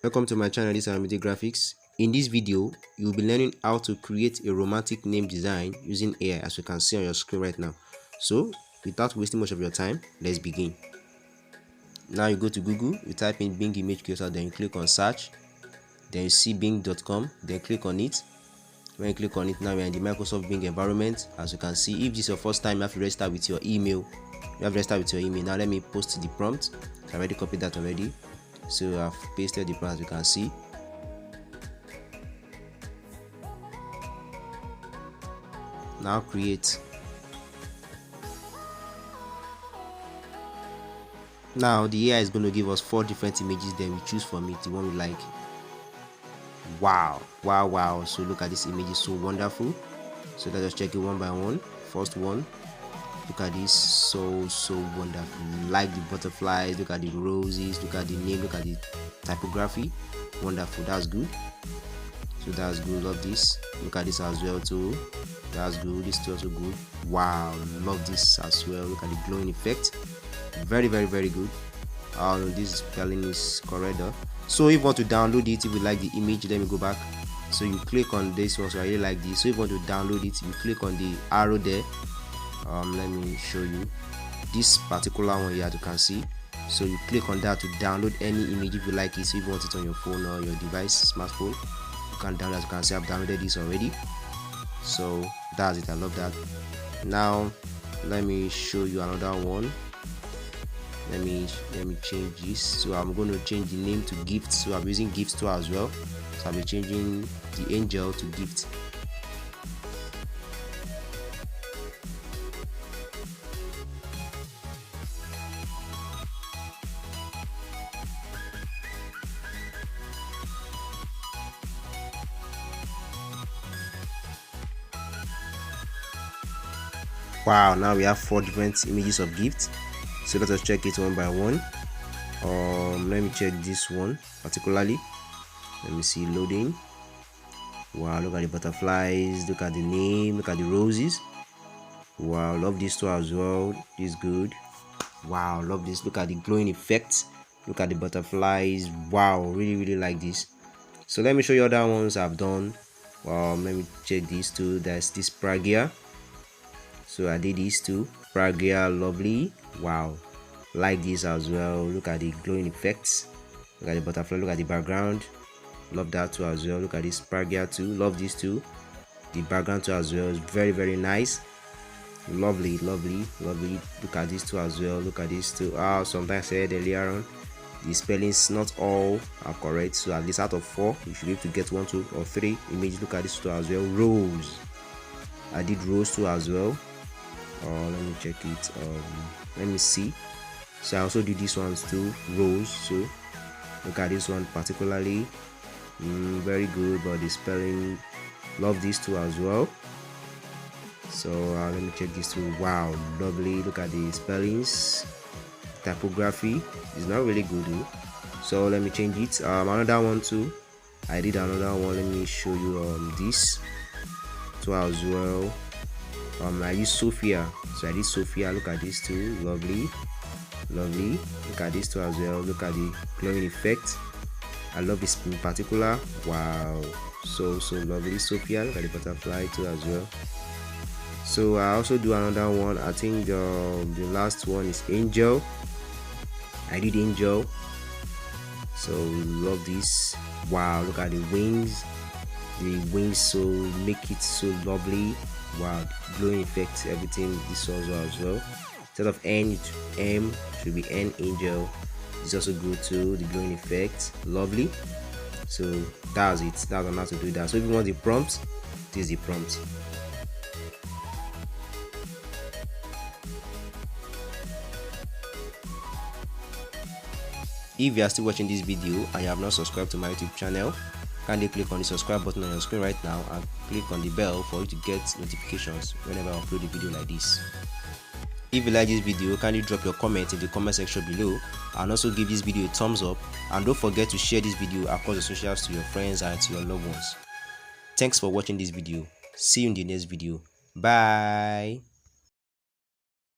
Welcome to my channel. This is Ayomide Graphics. In this video, you'll be learning how to create a romantic name design using AI, as you can see on your screen right now. So, without wasting much of your time, let's begin. Now you go to Google, you type in Bing Image Creator, then you click on search, then you see bing.com, then click on it. When you click on it, now we're in the Microsoft Bing environment. As you can see, if this is your first time, you have to register with your email. Now let me post the prompt. I already copied that already. So I've pasted the prompt, as you can see. Now create. Now the AI is going to give us 4 different images, then we choose from it the one we like. Wow. So look at this image, is so wonderful. So let's just check it one by one. First one, look at this, so wonderful. Like the butterflies, look at the roses, look at the name, look at the typography. Wonderful, that's good. So that's good, love this. Look at this as well too, that's good. This is also good. Wow, love this as well. Look at the glowing effect, very good. This spelling is correct though. So if you want to download it, if you like the image, let me go back. So you click on this one. So I really like this. So if you want to download it, you click on the arrow there. Let me show you this particular one here, as you can see. So you click on that to download any image if you like it. So if you want it on your phone or your device, smartphone, you can download. As you can see, I've downloaded this already. So that's it, I love that. Now let me show you another one. Let me change this. So I'm going to change the name to gift. So I'm using gift store as well. So I'll be changing the angel to gift. Wow, now we have 4 different images of gifts. So let us check it one by one. Let me check this one particularly. Let me see, loading. Wow, look at the butterflies, look at the name, look at the roses. Wow, love this too as well. This is good. Wow, love this. Look at the glowing effects, look at the butterflies. Wow, really like this. So let me show you other ones I've done. Let me check these two. There's this Pragia. So I did these two. Pragia, lovely. Wow, like this as well. Look at the glowing effects, look at the butterfly, look at the background. Love that too as well. Look at this Pragia too. Love this too. The background too as well is very nice. Lovely. Look at this too as well. Look at this too. Sometimes I said earlier on, the spellings not all are correct. So at least out of 4, you should be able to get 1, 2, or 3 images. Look at this too as well. Rose. I did rose too as well. Let me check it. Let me see. So I also did these ones too, rose. So look at this one particularly. Very good, but the spelling, love these two as well. So let me check this too. Wow, lovely. Look at the spellings, typography is not really good though. So let me change it. Another one too, I did another one. Let me show you this too as well. I used Sophia, so I did Sophia. Look at this too, lovely. Look at this too as well. Look at the glowing effect, I love this in particular. Wow, so lovely. Sophia, look at the butterfly too as well. So I also do another one. I think the last one is angel. I did angel, so love this. Wow, look at the wings so make it so lovely. Wow, glowing effects, everything. This also as well. Instead of N, M should be N, angel. It's also good too. The glowing effect, lovely. So that's it. That's on how to do that. So if you want the prompt, this is the prompt. If you are still watching this video and you have not subscribed to my YouTube channel, kindly click on the subscribe button on your screen right now and click on the bell for you to get notifications whenever I upload a video like this. If you like this video, kindly drop your comment in the comment section below and also give this video a thumbs up, and don't forget to share this video across the socials to your friends and to your loved ones. Thanks for watching this video. See you in the next video. Bye.